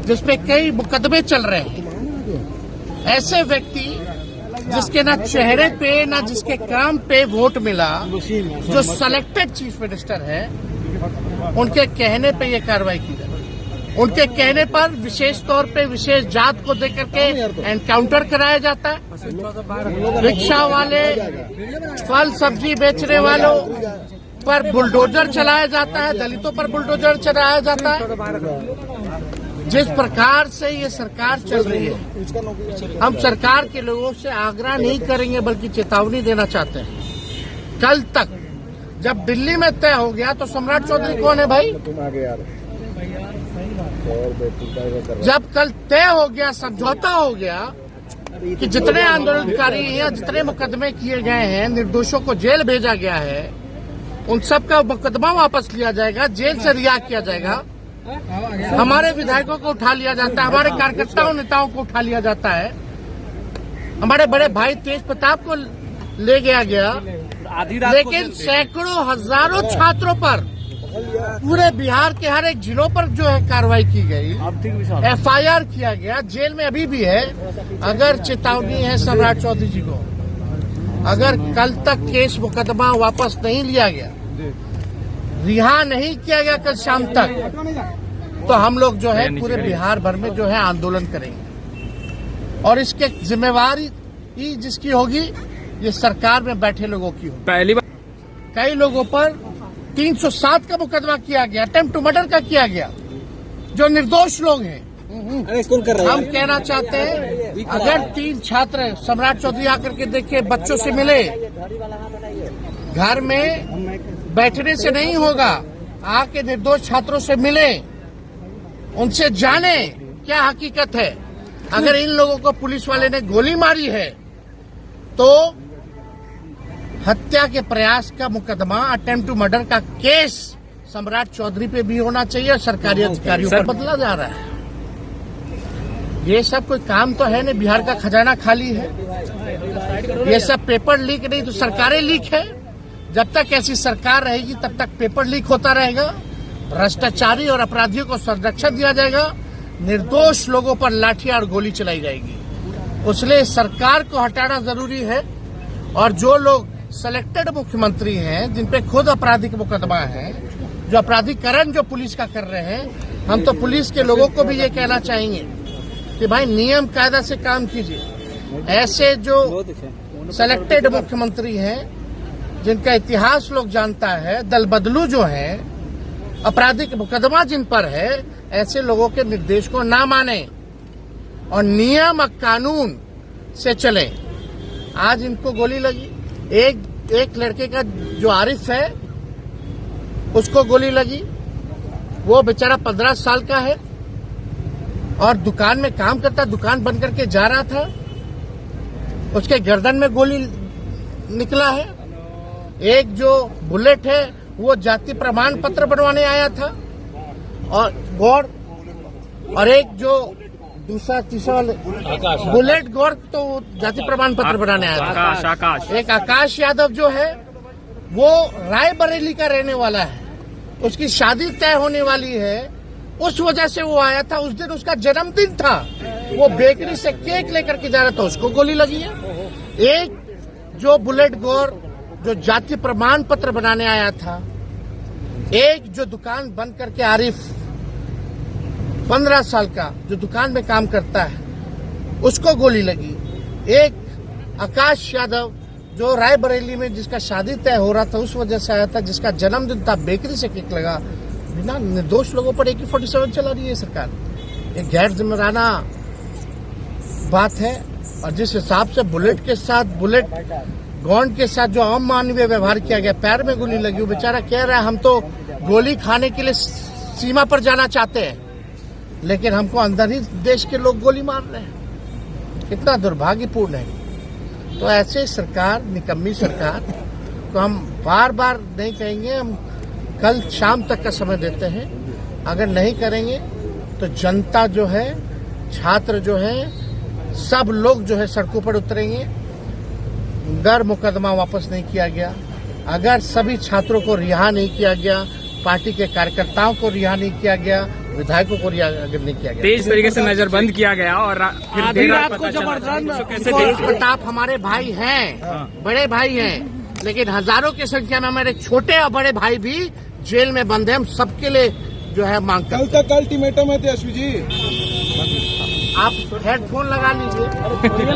जिसपे कई मुकदमे चल रहे हैं, ऐसे व्यक्ति जिसके ना चेहरे पे ना जिसके काम पे वोट मिला, जो सेलेक्टेड चीफ मिनिस्टर है, उनके कहने पे ये कार्रवाई की जाए। उनके कहने पर विशेष तौर पे विशेष जात को देकर के एनकाउंटर कराया जाता है। रिक्शा वाले, फल सब्जी बेचने वालों पर बुलडोजर चलाया जाता है, दलितों पर बुलडोजर चलाया जाता है। जिस प्रकार से ये सरकार चल रही है, हम सरकार के लोगों से आग्रह नहीं करेंगे बल्कि चेतावनी देना चाहते हैं। कल तक जब दिल्ली में तय हो गया तो सम्राट चौधरी कौन है भाई? जब कल तय हो गया, समझौता हो गया कि जितने आंदोलनकारी हैं, जितने मुकदमे किए गए हैं, निर्दोषों को जेल भेजा गया है, उन सब का मुकदमा वापस लिया जाएगा, जेल से रिहा किया जाएगा। हमारे विधायकों को उठा लिया जाता है, हमारे कार्यकर्ताओं नेताओं को उठा लिया जाता है, हमारे बड़े भाई तेज प्रताप को ले गया, लेकिन सैकड़ों हजारों छात्रों पर पूरे बिहार के हर एक जिलों पर जो है कार्रवाई की गई, FIR किया गया, जेल में अभी भी है। अगर चेतावनी है सम्राट चौधरी जी को, अगर कल तक केस मुकदमा वापस नहीं लिया गया, रिहा नहीं किया गया कल शाम तक, तो हम लोग जो है पूरे बिहार भर में जो है आंदोलन करेंगे। और इसके जिम्मेवारी जिसकी होगी, ये सरकार में बैठे लोगों की होगी। पहली बार कई लोगों पर 307 का मुकदमा किया गया, अटेम्प्ट टू मर्डर का किया गया, जो निर्दोष लोग हैं। हम कहना चाहते हैं, अगर 3 छात्र सम्राट चौधरी आकर के देखे, बच्चों से मिले, घर में बैठने से नहीं होगा, आके निर्दोष छात्रों से मिले, उनसे जाने क्या हकीकत है। अगर इन लोगों को पुलिस वाले ने गोली मारी है तो हत्या के प्रयास का मुकदमा, अटेम्प्ट टू मर्डर का केस सम्राट चौधरी पे भी होना चाहिए और सरकारी अधिकारियों पर बदला जा रहा है। ये सब कोई काम तो है नहीं, बिहार का खजाना खाली है। ये सब पेपर लीक नहीं तो सरकारें लीक है। जब तक ऐसी सरकार रहेगी तब तक पेपर लीक होता रहेगा, भ्रष्टाचारी और अपराधियों को संरक्षण दिया जाएगा, निर्दोष लोगों पर लाठियां और गोली चलाई जाएगी। इसलिए सरकार को हटाना जरूरी है। और जो लोग सेलेक्टेड मुख्यमंत्री हैं, जिन पे खुद आपराधिक मुकदमा है, जो अपराधीकरण जो पुलिस का कर रहे हैं, हम तो पुलिस के लोगों को भी ये कहना चाहेंगे कि भाई नियम कायदा से काम कीजिए। ऐसे जो सेलेक्टेड मुख्यमंत्री हैं, जिनका इतिहास लोग जानता है, दल बदलू जो है, आपराधिक मुकदमा जिन पर है, ऐसे लोगों के निर्देश को ना माने और नियम और कानून से चले। आज इनको गोली लगी, एक लड़के का जो आरिफ है उसको गोली लगी, वो बेचारा 15 साल का है और दुकान में काम करता, दुकान बंद करके जा रहा था, उसके गर्दन में गोली निकला है। एक जो बुलेट है वो जाति प्रमाण पत्र बनवाने आया था, और एक जो दूसरा तीसरा बुलेट गौर तो जाति प्रमाण पत्र बनाने आया था। आकाश एक आकाश यादव जो है वो रायबरेली का रहने वाला है, उसकी शादी तय होने वाली है, उस वजह से वो आया था। उस दिन उसका जन्मदिन था, वो बेकरी से केक लेकर के जा रहा था, उसको गोली लगी है। एक जो बुलेट गौर जो जाति प्रमाण पत्र बनाने आया था, एक जो दुकान बंद करके आरिफ 15 साल का जो दुकान में काम करता है, उसको गोली लगी। एक आकाश यादव जो रायबरेली में जिसका शादी तय हो रहा था, उस वजह से आया था, जिसका जन्मदिन था, बेकरी से केक लगा। बिना निर्दोष लोगों पर AK-47 चला रही है सरकार। एक गैर जिम्मेदाराना बात है। और जिस हिसाब से बुलेट के साथ, बुलेट गॉन्ड के साथ जो अमानवीय व्यवहार किया गया, पैर में गोली लगी, वो बेचारा कह रहा है हम तो गोली खाने के लिए सीमा पर जाना चाहते हैं, लेकिन हमको अंदर ही देश के लोग गोली मार रहे हैं। कितना दुर्भाग्यपूर्ण है। तो ऐसे सरकार, निकम्मी सरकार को हम बार बार नहीं कहेंगे, हम कल शाम तक का समय देते हैं। अगर नहीं करेंगे तो जनता जो है, छात्र जो है, सब लोग जो है सड़कों पर उतरेंगे। अगर मुकदमा वापस नहीं किया गया, अगर सभी छात्रों को रिहा नहीं किया गया, पार्टी के कार्यकर्ताओं को रिहा नहीं किया गया, विधायकों को आगे नहीं किया गया। तेज तरीके से नजरबंद किया गया और फिर आधी देर रात पता को चला। जबरदस्त कैसे तेज देखते हैं? प्रताप हमारे भाई हैं, बड़े भाई हैं, लेकिन हजारों की संख्या में हमारे छोटे और बड़े भाई भी जेल में बंद हैं। हम सबके लिए जो है मांग करते हैं। कल तक अल्टीमेटम है तेजस्वी जी। आप हेडफोन लगा लीजिए।